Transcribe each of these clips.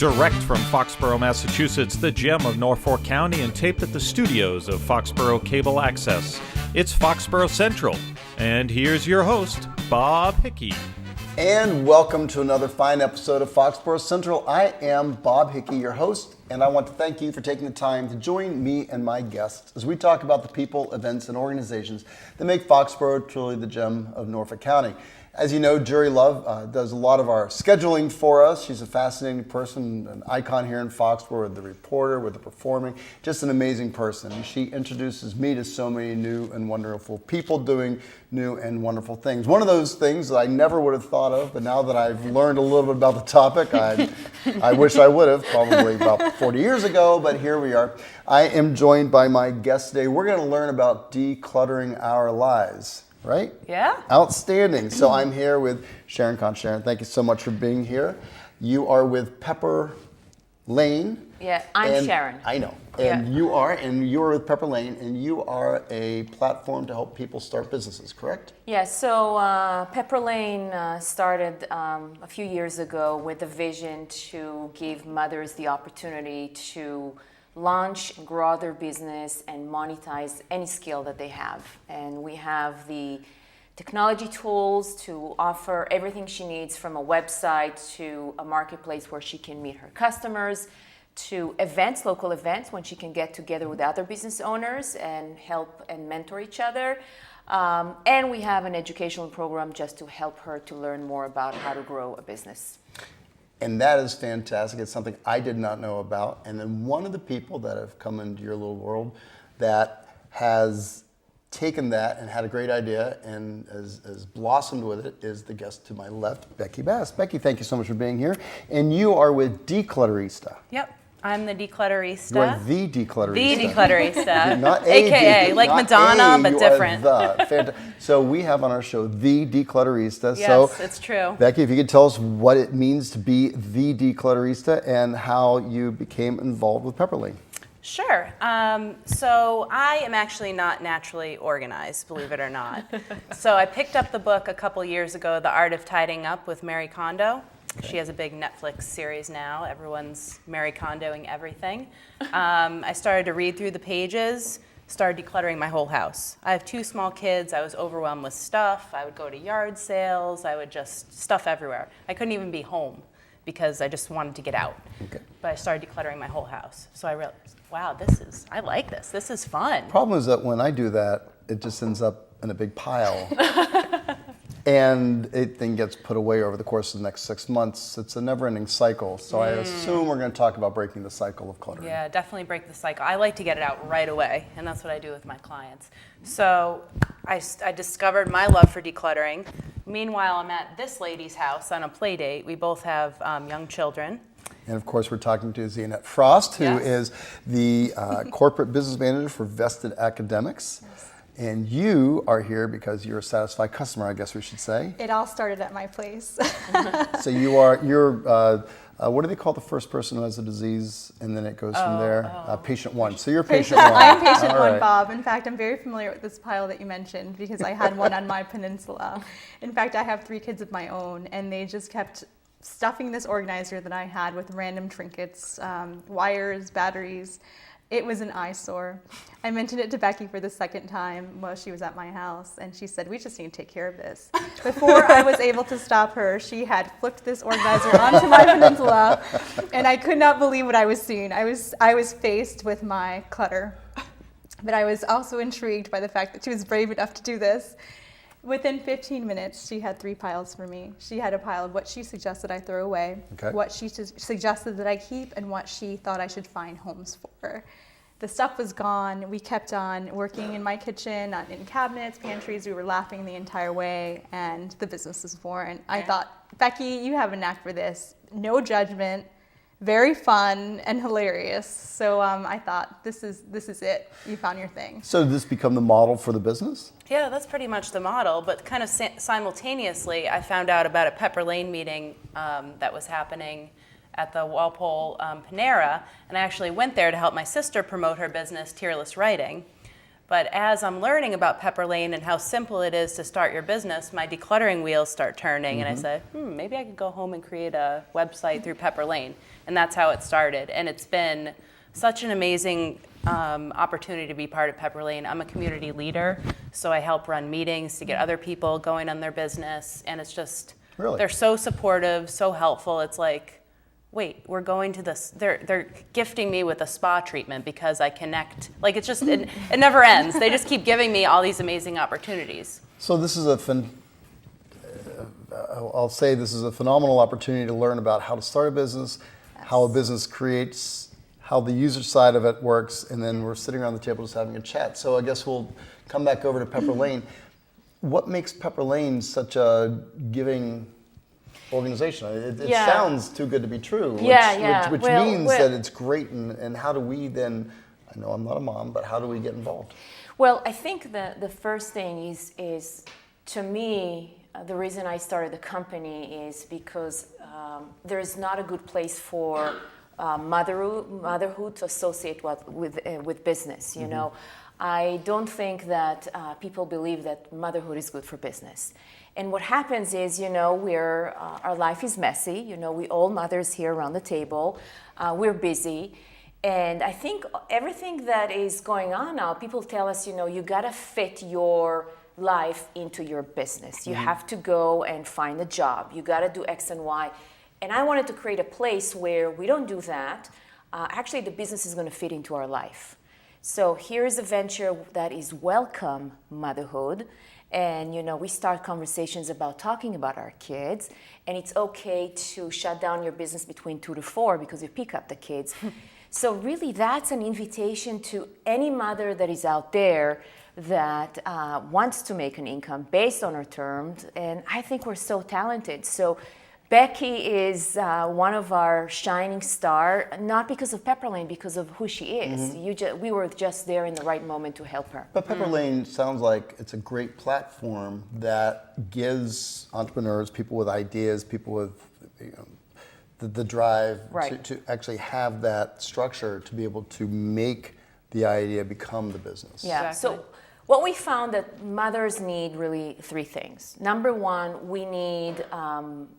Direct from Foxborough, Massachusetts, the gem of Norfolk County, and taped at the studios of Foxborough Cable Access. It's Foxborough Central. And here's your host, Bob Hickey. And welcome to another fine episode of Foxborough Central. I am Bob Hickey, your host, and I want to thank you for taking the time to join me and my guests as we talk about the people, events, and organizations that make Foxborough truly the gem of Norfolk County. As you know, Jury Love does a lot of our scheduling for us. She's a fascinating person, an icon here in Foxborough, with the reporter, with the performing, just an amazing person. She introduces me to so many new and wonderful people doing new and wonderful things. One of those things that I never would have thought of, but now that I've learned a little bit about the topic, I wish I would have, probably about 40 years ago, but here we are. I am joined by my guest today. We're going to learn about decluttering our lives. Right? Yeah. Outstanding. So I'm here with Sharon Kahn. Sharon, thank you so much for being here. You are with Pepper Lane. Yeah, I'm Sharon. I know. And you are with Pepper Lane, and you are a platform to help people start businesses, correct? Yeah, so Pepper Lane started a few years ago with a vision to give mothers the opportunity to launch and grow their business and monetize any skill that they have. And we have the technology tools to offer everything she needs, from a website to a marketplace where she can meet her customers, to events, local events, when she can get together with other business owners and help and mentor each other. And we have an educational program just to help her to learn more about how to grow a business. And that is fantastic. It's something I did not know about. And then one of the people that have come into your little world that has taken that and had a great idea and has blossomed with it is the guest to my left, Becky Bass. Becky, thank you so much for being here. And you are with Declutterista. Yep. I'm the Declutterista. You're the Declutterista. The Declutterista. Not AKA, like Madonna, but different. So we have on our show the Declutterista. Yes, so, it's true. Becky, if you could tell us what it means to be the Declutterista and how you became involved with Pepper Lane. Sure. So I am actually not naturally organized, believe it or not. So I picked up the book a couple years ago, The Art of Tidying Up with Marie Kondo. Okay. She has a big Netflix series now. Everyone's Marie Kondoing everything. I started to read through the pages, started decluttering my whole house. I have 2 small kids. I was overwhelmed with stuff. I would go to yard sales. I would just stuff everywhere. I couldn't even be home because I just wanted to get out. Okay. But I started decluttering my whole house. So I realized, wow, I like this. This is fun. Problem is that when I do that, it just ends up in a big pile. And it then gets put away over the course of the next 6 months. It's a never-ending cycle. So I assume we're going to talk about breaking the cycle of cluttering. Yeah, definitely break the cycle. I like to get it out right away, and that's what I do with my clients. So I discovered my love for decluttering. Meanwhile, I'm at this lady's house on a play date. We both have young children. And of course, we're talking to Zeanette Frost, who is the corporate business manager for Vested Academics. Yes. And you are here because you're a satisfied customer, I guess we should say. It all started at my place. So you're what do they call the first person who has a disease, and then it goes from there? Patient 1. So you're patient 1. I'm patient 1, Bob. In fact, I'm very familiar with this pile that you mentioned because I had one on my peninsula. In fact, I have 3 kids of my own, and they just kept stuffing this organizer that I had with random trinkets, wires, batteries. It was an eyesore. I mentioned it to Becky for the second time while she was at my house, and she said, we just need to take care of this. Before I was able to stop her, she had flipped this organizer onto my peninsula, and I could not believe what I was seeing. I was faced with my clutter, but I was also intrigued by the fact that she was brave enough to do this. Within 15 minutes, she had 3 piles for me. She had a pile of what she suggested I throw away, what she suggested that I keep, and what she thought I should find homes for. The stuff was gone. We kept on working in my kitchen, in cabinets, pantries. We were laughing the entire way, and the business was born. I thought, Becky, you have a knack for this. No judgment. Very fun and hilarious. So I thought, this is it. You found your thing. So did this become the model for the business? Yeah, that's pretty much the model. But kind of simultaneously, I found out about a Pepper Lane meeting that was happening at the Walpole Panera. And I actually went there to help my sister promote her business, Tearless Writing. But as I'm learning about Pepper Lane and how simple it is to start your business, my decluttering wheels start turning, and I said, maybe I could go home and create a website through Pepper Lane. And that's how it started. And it's been such an amazing opportunity to be part of Pepper Lane. I'm a community leader, so I help run meetings to get other people going on their business. And it's just, they're so supportive, so helpful. It's like, wait, we're going to this, they're gifting me with a spa treatment because I connect. Like, it's just, it never ends. They just keep giving me all these amazing opportunities. So this is I'll say this is a phenomenal opportunity to learn about how to start a business, how a business creates, how the user side of it works, and then we're sitting around the table just having a chat. So I guess we'll come back over to Pepper Lane. What makes Pepper Lane such a giving organization? It sounds too good to be true, which means that it's great. And how do we then, I know I'm not a mom, but how do we get involved? Well, I think the first thing is to me, the reason I started the company is because there's not a good place for motherhood to associate with business. You know, I don't think that people believe that motherhood is good for business. And what happens is, our life is messy. We all mothers here around the table. We're busy. And I think everything that is going on now, people tell us, you got to fit your life into your business. You have to go and find a job. You got to do X and Y. And I wanted to create a place where we don't do that. Actually, the business is going to fit into our life. So here's a venture that is welcome motherhood. And, we start conversations about talking about our kids. And it's okay to shut down your business between 2 to 4 because you pick up the kids. So really, that's an invitation to any mother that is out there that wants to make an income based on her terms. And I think we're so talented. So Becky is one of our shining star, not because of Pepper Lane, because of who she is. We were just there in the right moment to help her. But Pepper Lane sounds like it's a great platform that gives entrepreneurs, people with ideas, people with the drive to actually have that structure to be able to make the idea become the business. Yeah. Exactly. So what we found that mothers need really 3 things. Number 1, we need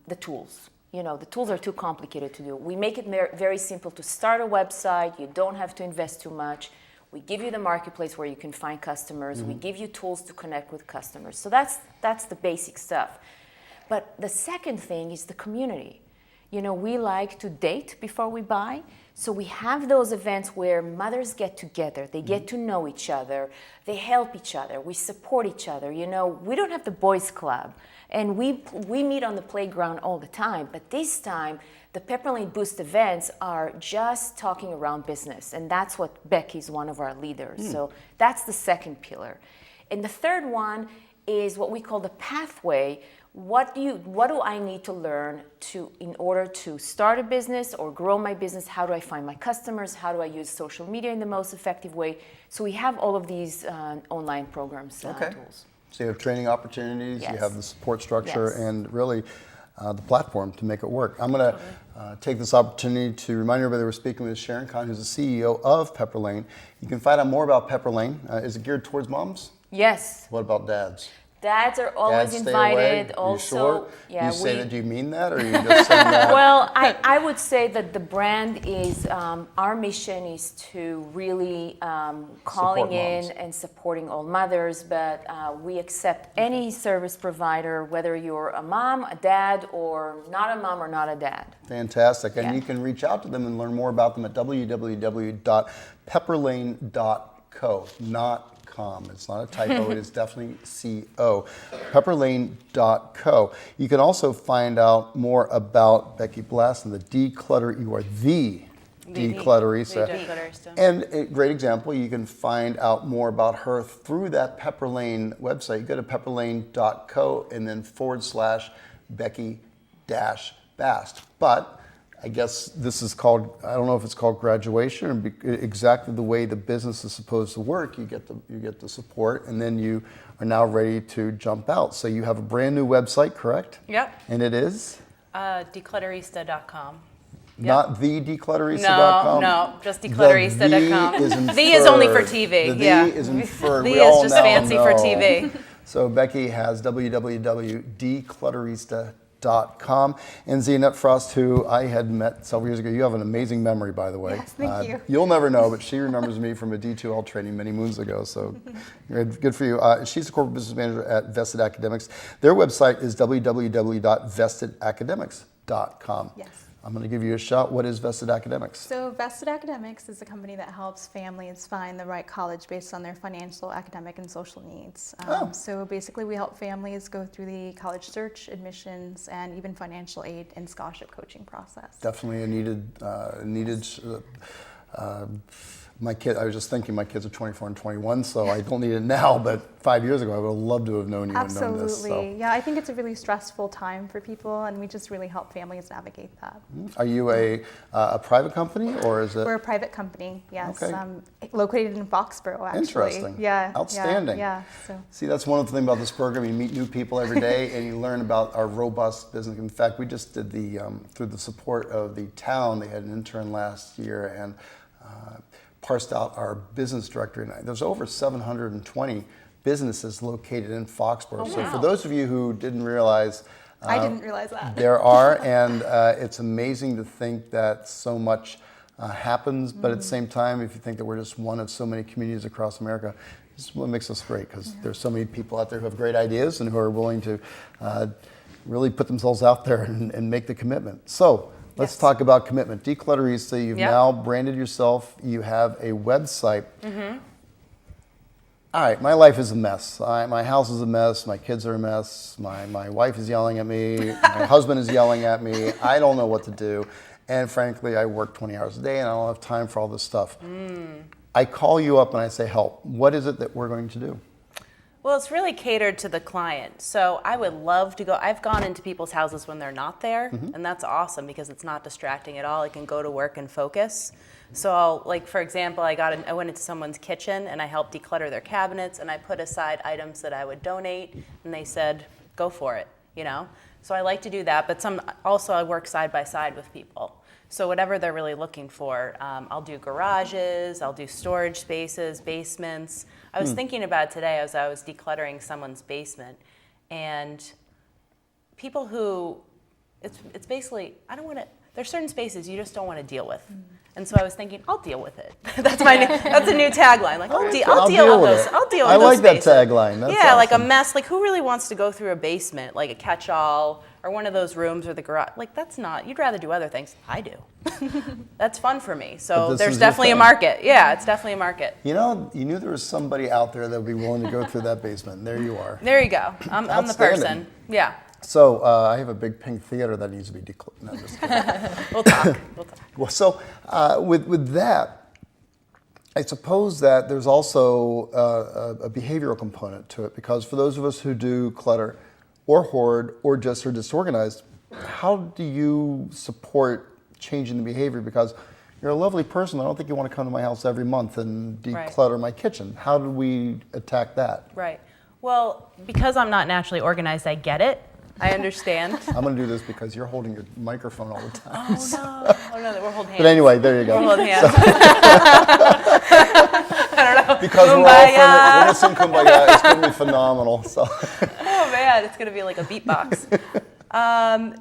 the tools. The tools are too complicated to do. We make it very simple to start a website. You don't have to invest too much. We give you the marketplace where you can find customers. We give you tools to connect with customers. So that's the basic stuff. But the second thing is the community. We like to date before we buy. So we have those events where mothers get together. They get to know each other. They help each other. We support each other. We don't have the boys club. And we meet on the playground all the time. But this time, the Pepper Lane Boost events are just talking around business. And that's what Becky's one of our leaders. So that's the second pillar. And the third one is what we call the pathway. What do I need to learn in order to start a business or grow my business? How do I find my customers? How do I use social media in the most effective way? So we have all of these online programs, tools. So you have training opportunities, you have the support structure, and really the platform to make it work. I'm going to take this opportunity to remind everybody that we're speaking with Sharon Kahn, who's the CEO of Pepper Lane. You can find out more about Pepper Lane. Is it geared towards moms? Yes. What about dads? Dads are always invited. Also, sure? You say that, do you mean that, or are you just saying that? Well, I would say that the brand is, our mission is to really calling in and supporting all mothers, but we accept any service provider, whether you're a mom, a dad, or not a mom or not a dad. Fantastic. And you can reach out to them and learn more about them at www.pepperlane.co, not .com. It's not a typo, it is definitely C-O. Pepperlane.co. You can also find out more about Becky Blass and the Declutter. You are the Declutterista. And a great example, you can find out more about her through that Pepper Lane website. You go to pepperlane.co and then /Becky-Bast. But I guess this is called, I don't know if it's called graduation or exactly the way the business is supposed to work. You get the support, and then you are now ready to jump out. So you have a brand new website, correct? Yep. And it is? Declutterista.com. Not the Declutterista.com. No, just Declutterista.com. The is only for TV. The yeah. is inferred. The we is all just now fancy know. for TV. So Becky has www.declutterista.com. And Zeynep Frost, who I had met several years ago. You have an amazing memory, by the way. Yes, thank you. You'll never know, but she remembers me from a D2L training many moons ago. So good for you. She's the corporate business manager at Vested Academics. Their website is www.vestedacademics.com. Yes. I'm going to give you a shot. What is Vested Academics? So Vested Academics is a company that helps families find the right college based on their financial, academic, and social needs. So basically we help families go through the college search, admissions, and even financial aid and scholarship coaching process. Definitely a needed. My kid. I was just thinking, my kids are 24 and 21, so I don't need it now. But 5 years ago, I would have loved to have known you and known this. Absolutely. Yeah, I think it's a really stressful time for people, and we just really help families navigate that. Are you a private company, or is it? We're a private company, yes, Okay. Located in Foxborough, actually. Interesting. Yeah. Outstanding. Yeah. So. See, that's one of the things about this program. You meet new people every day, and you learn about our robust business. In fact, we just did through the support of the town. They had an intern last year, and parsed out our business directory. And there's over 720 businesses located in Foxborough. Oh, So wow. for those of you who didn't realize, I didn't realize that. there are, and it's amazing to think that so much happens, but at the same time, if you think that we're just one of so many communities across America, this is what makes us great, because there's so many people out there who have great ideas and who are willing to really put themselves out there and make the commitment. So let's Yes. talk about commitment. Declutterista, you've Yep. now branded yourself, you have a website. All right, my life is a mess. My house is a mess. My kids are a mess. My wife is yelling at me. My husband is yelling at me. I don't know what to do. And frankly, I work 20 hours a day and I don't have time for all this stuff. I call you up and I say, help. What is it that we're going to do? Well, it's really catered to the client. So I would love to go. I've gone into people's houses when they're not there, and that's awesome because it's not distracting at all. I can go to work and focus. So I'll, like, for example, I went into someone's kitchen and I helped declutter their cabinets, and I put aside items that I would donate, and they said, go for it, you know? So I like to do that, but also I work side by side with people. So whatever they're really looking for, I'll do garages, I'll do storage spaces, basements. I was thinking about today as I was decluttering someone's basement, and people who, it's basically, I don't want to, there's certain spaces you just don't want to deal with. And so I was thinking, I'll deal with it. That's a new tagline. Like, I'll deal with those spaces. I like that tagline. That's yeah, like a awesome. mess. Like, who really wants to go through a basement, like a catch-all, or one of those rooms or the garage? Like, that's not, you'd rather do other things. I do. That's fun for me. But So this there's is your definitely a thing. market. Yeah, it's definitely a market. You know, you knew there was somebody out there that would be willing to go through that basement. There you are. There you go. I'm the Outstanding. person. Yeah. So I have a big pink theater that needs to be decluttered. No, just kidding. We'll talk. Well, so with that, I suppose that there's also a behavioral component to it, because for those of us who do clutter or hoard or just are disorganized, how do you support changing the behavior? Because you're a lovely person. I don't think you want to come to my house every month and declutter my kitchen. How do we attack that? Right. Well, because I'm not naturally organized, I get it. I understand. I'm going to do this because you're holding your microphone all the time. Oh no, we're holding hands. But anyway, there you go. We're holding hands. I don't know. Because we're all sing Kumbaya. It's going to be phenomenal. So. Oh man, it's gonna be like a beatbox.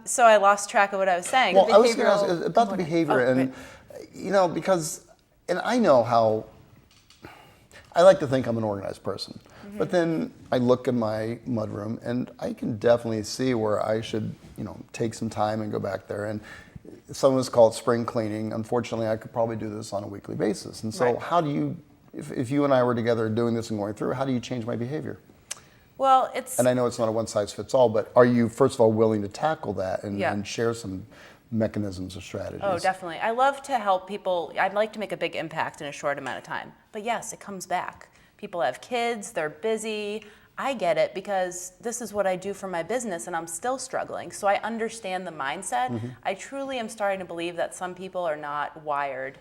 So I lost track of what I was saying. Well, I was going to ask about the behavior, and you know, because, and I know how. I like to think I'm an organized person, but then I look in my mudroom, and I can definitely see where I should, you know, take some time and go back there. And some of us call it spring cleaning. Unfortunately, I could probably do this on a weekly basis. And so, how do you, if you and I were together doing this and going through, how do you change my behavior? Well, it's. And I know it's not a one size fits all, but are you first of all willing to tackle that and share some mechanisms or strategies? Oh, definitely. I love to help people. I'd like to make a big impact in a short amount of time. But yes, it comes back. People have kids, they're busy. I get it because this is what I do for my business and I'm still struggling. So I understand the mindset. I truly am starting to believe that some people are not wired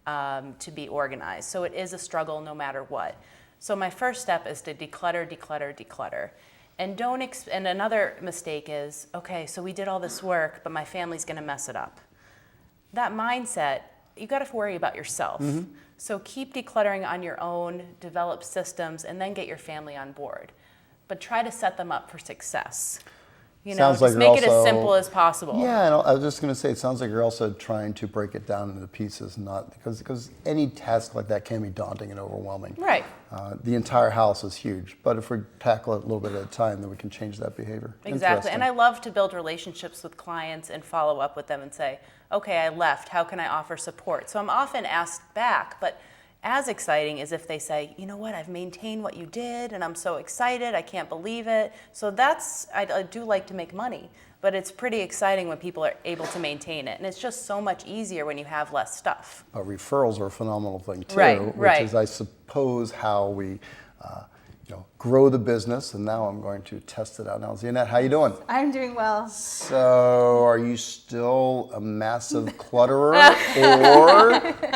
to be organized. So it is a struggle no matter what. So my first step is to declutter, declutter, declutter. And and another mistake is, okay, so we did all this work, but my family's gonna mess it up. that mindset, you got to worry about yourself. So keep decluttering on your own, develop systems, and then get your family on board. But try to set them up for success. Sounds like just make you're it as also- simple as possible. Yeah, and I was just going to say, it sounds like you're also trying to break it down into pieces, not because any task like that can be daunting and overwhelming. Right. The entire house is huge, but if we tackle it a little bit at a time, then we can change that behavior. Exactly. And I love to build relationships with clients and follow up with them and say, okay, I left. How can I offer support? So I'm often asked back, but as exciting as if they say, you know what, I've maintained what you did and I'm so excited, I can't believe it. So I do like to make money, but it's pretty exciting when people are able to maintain it. And it's just so much easier when you have less stuff. But referrals are a phenomenal thing too, Right. which is, I suppose, how we grow the business. And now I'm going to test it out. Now, Zianette, how you doing? I'm doing well. So, are you still a massive clutterer,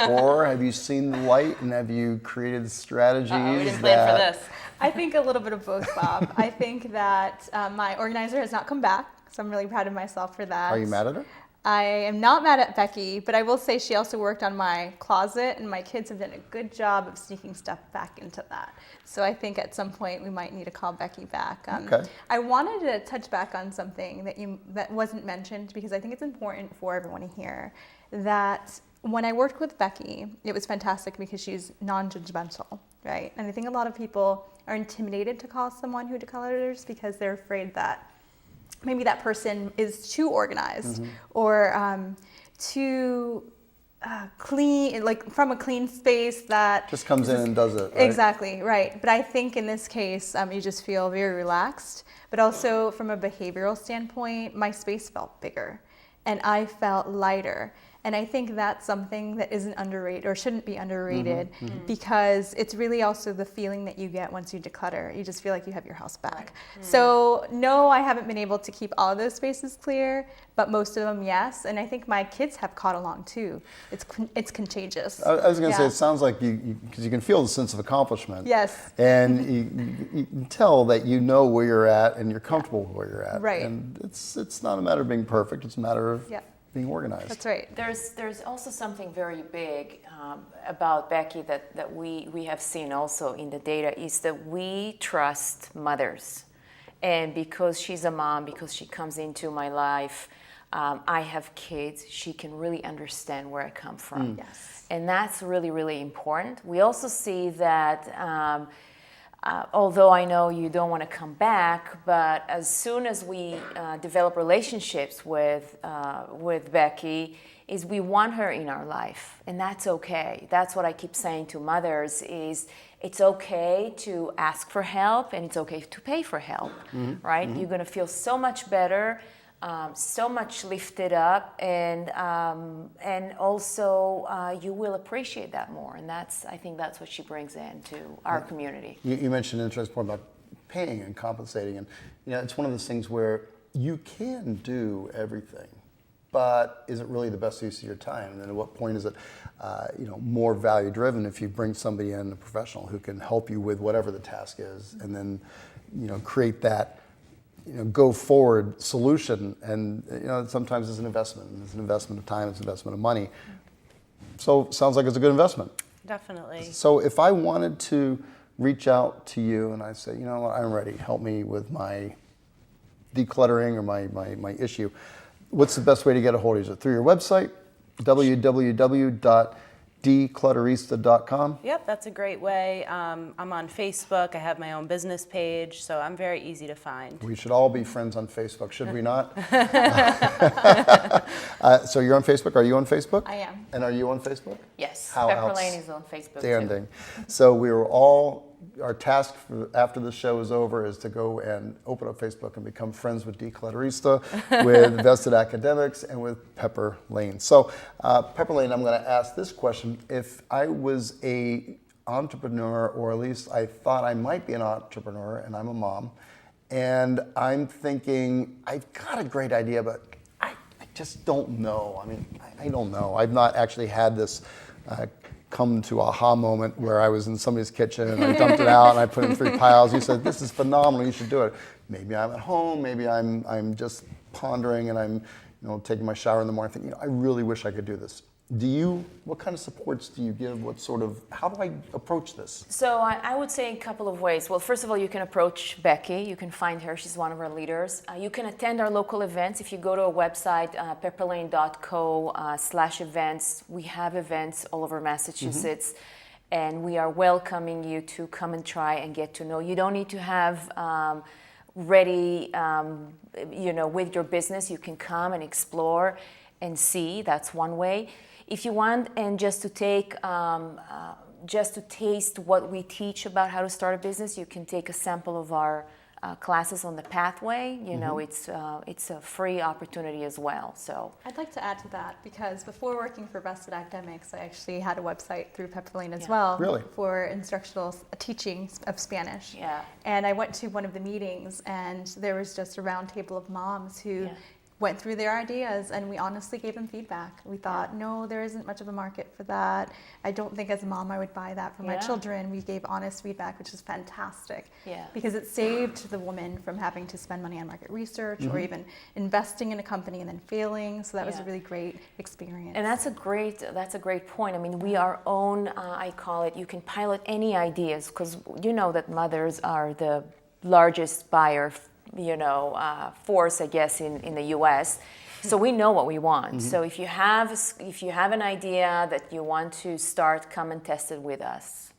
or have you seen the light and have you created strategies We didn't plan for this. I think a little bit of both, Bob. I think that my organizer has not come back, so I'm really proud of myself for that. Are you mad at her? I am not mad at Becky, but I will say she also worked on my closet, and my kids have done a good job of sneaking stuff back into that. So I think at some point we might need to call Becky back. Okay. I wanted to touch back on something that wasn't mentioned, because I think it's important for everyone to hear that when I worked with Becky, it was fantastic because she's non-judgmental, right? And I think a lot of people are intimidated to call someone who declutters because they're afraid that maybe that person is too organized or too clean, like from a clean space that Just comes in and does it, right? Exactly, right. But I think in this case, you just feel very relaxed. But also from a behavioral standpoint, my space felt bigger and I felt lighter. And I think that's something that isn't underrated or shouldn't be underrated because it's really also the feeling that you get once you declutter. You just feel like you have your house back. So no, I haven't been able to keep all of those spaces clear, but most of them, yes. And I think my kids have caught along too. It's contagious. I was going to say, it sounds like because you can feel the sense of accomplishment. Yes. And you can tell that you know where you're at and you're comfortable with where you're at. Right. And it's not a matter of being perfect. It's a matter of being organized. That's right. There's also something very big about Becky that we have seen also in the data is that we trust mothers. And because she's a mom, because she comes into my life, I have kids, she can really understand where I come from. Yes. And that's really, really important. We also see that although I know you don't want to come back, but as soon as we develop relationships with Becky, is we want her in our life, and that's okay. That's what I keep saying to mothers is it's okay to ask for help, and it's okay to pay for help, right? You're going to feel so much better, so much lifted up, and also you will appreciate that more. And I think that's what she brings into our community. You mentioned an interesting point about paying and compensating, and it's one of those things where you can do everything, but is it really the best use of your time? And then at what point is it more value driven if you bring somebody in, a professional who can help you with whatever the task is, and then create that go forward solution? And sometimes it's an investment. It's an investment of time. It's an investment of money. So sounds like it's a good investment. Definitely. So if I wanted to reach out to you and I say, you know what, I'm ready. Help me with my decluttering or my issue. What's the best way to get a hold of you? Is it through your website, www.declutterista.com? Yep, that's a great way. I'm on Facebook. I have my own business page, so I'm very easy to find. We should all be friends on Facebook, should we not? So you're on Facebook. Are you on Facebook? I am. And are you on Facebook? Yes, How Pepper Lane is on Facebook too. Outstanding. So we were all, our task after the show is over is to go and open up Facebook and become friends with Declutterista, with Vested Academics, and with Pepper Lane. So Pepper Lane, I'm going to ask this question. If I was a entrepreneur, or at least I thought I might be an entrepreneur, and I'm a mom, and I'm thinking, I've got a great idea, but I just don't know. I mean, I don't know. I've not actually had this come to aha moment where I was in somebody's kitchen and I dumped it out and I put it in 3 piles. You said, this is phenomenal, you should do it. Maybe I'm at home, maybe I'm just pondering and I'm taking my shower in the morning, thinking, I really wish I could do this. What kind of supports do you give? How do I approach this? So I would say a couple of ways. Well, first of all, you can approach Becky. You can find her. She's one of our leaders. You can attend our local events. If you go to our website, pepperlane.co/events, we have events all over Massachusetts, and we are welcoming you to come and try and get to know. You don't need to have ready, with your business. You can come and explore and see. That's one way. If you want, and just to taste what we teach about how to start a business, you can take a sample of our classes on the pathway. It's a free opportunity as well. So I'd like to add to that, because before working for Vested Academics, I actually had a website through Pepperlane as well. Really? For instructional teaching of Spanish. Yeah. And I went to one of the meetings, and there was just a round table of moms who went through their ideas, and we honestly gave them feedback. We thought, no, there isn't much of a market for that. I don't think as a mom I would buy that for my children. We gave honest feedback, which is fantastic. Yeah. Because it saved the woman from having to spend money on market research or even investing in a company and then failing. So that was a really great experience. And that's a great point. I mean, we are own, I call it, you can pilot any ideas, because you know that mothers are the largest buyer force, I guess, in the U.S. So we know what we want. So if you have an idea that you want to start, come and test it with us.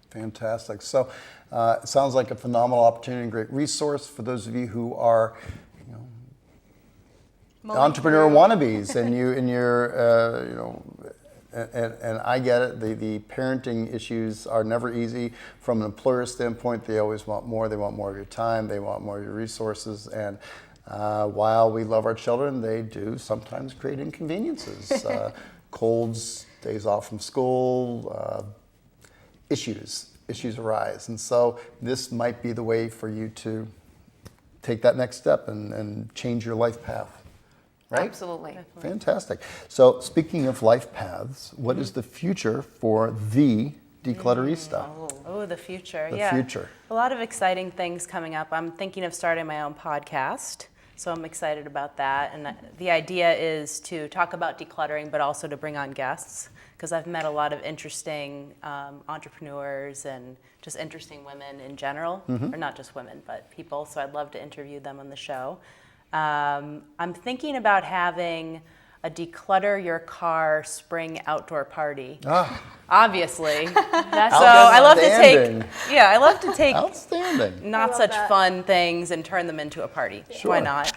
Fantastic. So it sounds like a phenomenal opportunity and great resource for those of you who are entrepreneur wannabes, and I get it. The parenting issues are never easy. From an employer standpoint, they always want more. They want more of your time. They want more of your resources. And while we love our children, they do sometimes create inconveniences. Colds, days off from school, issues arise. And so this might be the way for you to take that next step and change your life path. Right? Absolutely. Fantastic. So speaking of life paths, what is the future for the Declutterista? Oh, the future. The future. A lot of exciting things coming up. I'm thinking of starting my own podcast, so I'm excited about that. And the idea is to talk about decluttering, but also to bring on guests, because I've met a lot of interesting entrepreneurs and just interesting women in general, or not just women, but people. So I'd love to interview them on the show. I'm thinking about having a declutter your car spring outdoor party. Obviously. I love to take Outstanding. not such fun things and turn them into a party. Sure. Why not?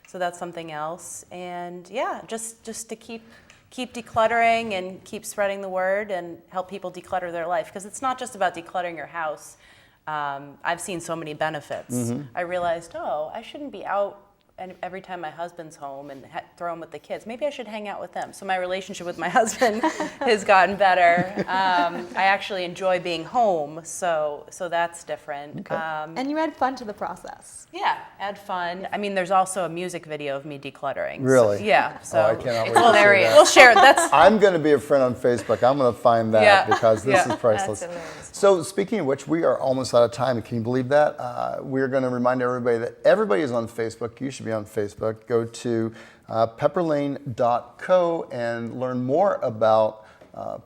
So that's something else. And just to keep decluttering and keep spreading the word and help people declutter their life. Because it's not just about decluttering your house. I've seen so many benefits. I realized, I shouldn't be out and every time my husband's home and throw him with the kids. Maybe I should hang out with them. So my relationship with my husband has gotten better. I actually enjoy being home, so that's different. Okay. And you add fun to the process. Yeah, add fun. I mean, there's also a music video of me decluttering. Really? So, yeah. So I cannot wait it's to see hilarious. that. we'll share it. That's I'm going to be a friend on Facebook. I'm going to find that because this is priceless. That's hilarious. So speaking of which, we are almost out of time. Can you believe that? We're going to remind everybody that everybody is on Facebook. You should be on Facebook. Go to pepperlane.co and learn more about,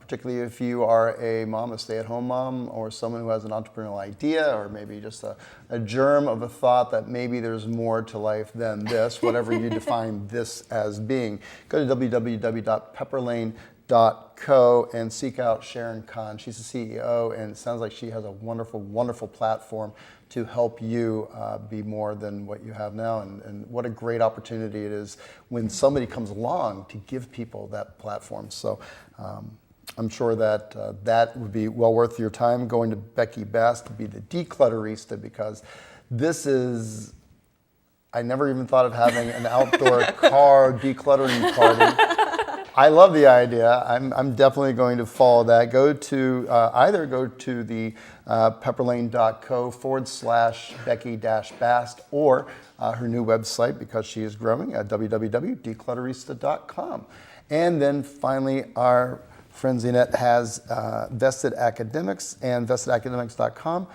particularly if you are a mom, a stay-at-home mom, or someone who has an entrepreneurial idea, or maybe just a germ of a thought that maybe there's more to life than this, whatever you define this as being. Go to www.pepperlane.co and seek out Sharon Kahn. She's the CEO, and it sounds like she has a wonderful, wonderful platform to help you be more than what you have now. And what a great opportunity it is when somebody comes along to give people that platform. So I'm sure that that would be well worth your time, going to Becky Bass to be the Declutterista, because this is, I never even thought of having an outdoor car decluttering party. I love the idea. I'm definitely going to follow that. Go to either go to the pepperlane.co/Becky-Bast or her new website, because she is growing, at www.declutterista.com. And then finally, our friend Zinette has Vested Academics and vestedacademics.com.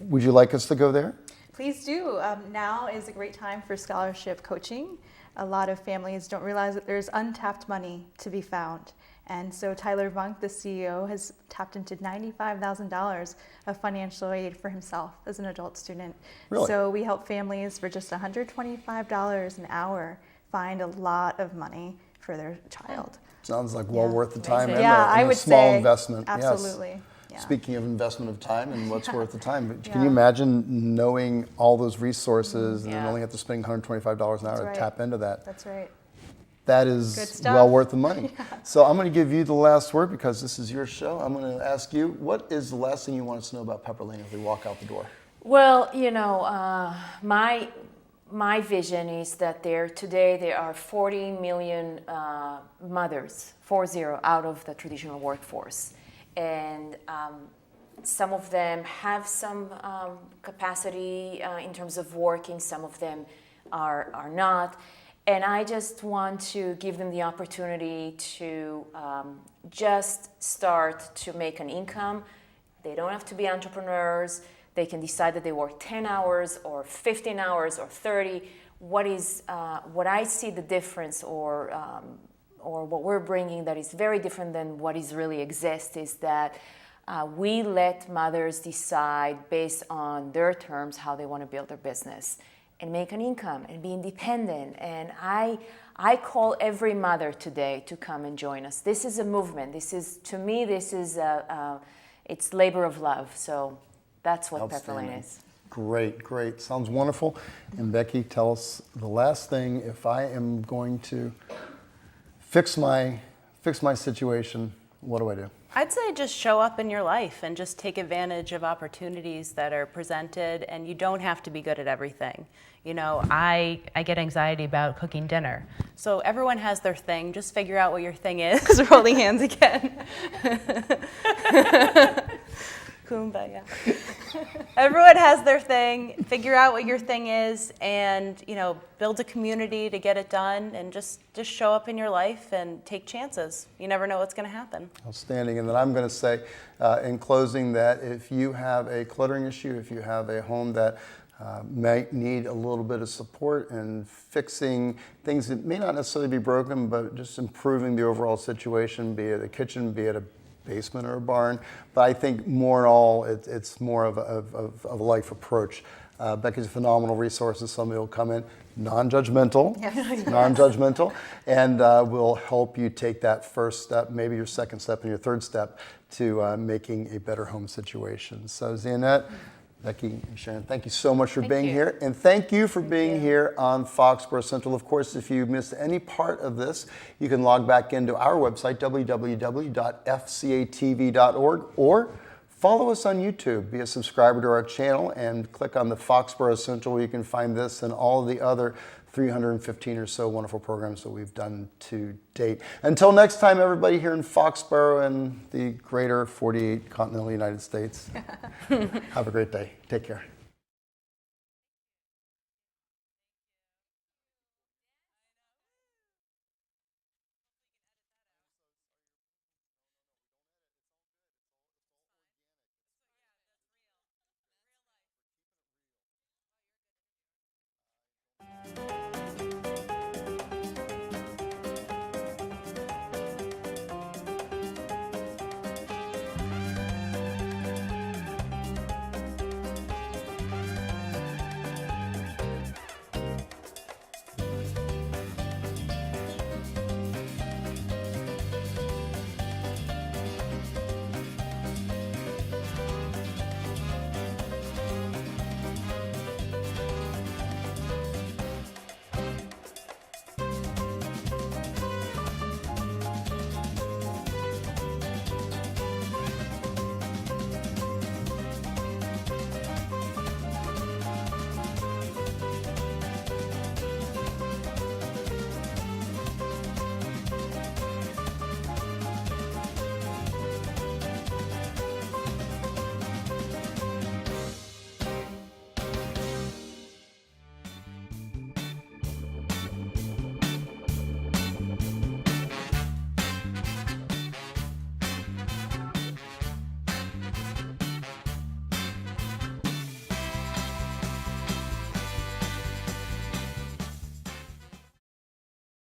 Would you like us to go there? Please do. Now is a great time for scholarship coaching. a lot of families don't realize that there's untapped money to be found. And so Tyler Vunk, the CEO, has tapped into $95,000 of financial aid for himself as an adult student. Really? So we help families for just $125 an hour find a lot of money for their child. Sounds like well worth the time and Yeah, a, I and a would small say investment. Yes. absolutely. Yeah. Speaking of investment of time and what's worth the time, can Yeah. you imagine knowing all those resources and then Yeah. only have to spend $125 an hour That's to right. tap into that? That's right. That Good is stuff. well worth the money. So I'm going to give you the last word because this is your show. I'm going to ask you, what is the last thing you want us to know about Pepper Lane as we walk out the door? Well, my vision is that today there are 40 million mothers, 40, out of the traditional workforce. And some of them have some capacity in terms of working, some of them are not. And I just want to give them the opportunity to just start to make an income. They don't have to be entrepreneurs. They can decide that they work 10 hours or 15 hours or 30. What I see the difference or what we're bringing that is very different than what is really exists is that we let mothers decide based on their terms how they want to build their business and make an income and be independent. And I call every mother today to come and join us. This is a movement. To me, it's labor of love. So that's what Pepper Lane is. Great, great. Sounds wonderful. And Becky, tell us the last thing. If I am going to fix my situation, what do I do? I'd say just show up in your life and just take advantage of opportunities that are presented, and you don't have to be good at everything. I get anxiety about cooking dinner. So everyone has their thing. Just figure out what your thing is. Rolling hands again. Kumbaya. Everyone has their thing. Figure out what your thing is, and build a community to get it done, and just show up in your life and take chances. You never know what's going to happen. Outstanding. And then I'm going to say in closing that if you have a cluttering issue, if you have a home that might need a little bit of support in fixing things that may not necessarily be broken, but just improving the overall situation, be it a kitchen, be it a basement or a barn. But I think more in all, it's more of a life approach. Becky's a phenomenal resource. Somebody will come in, non-judgmental, non-judgmental, and will help you take that first step, maybe your second step and your third step to making a better home situation. So Zianette, Becky, and Sharon, thank you so much for being here. And thank you for being here on Foxborough Central. Of course, if you missed any part of this, you can log back into our website, www.fcatv.org, or follow us on YouTube. Be a subscriber to our channel and click on the Foxborough Central where you can find this and all of the other 315 or so wonderful programs that we've done to date. Until next time, everybody here in Foxborough and the greater 48 continental United States, have a great day. Take care.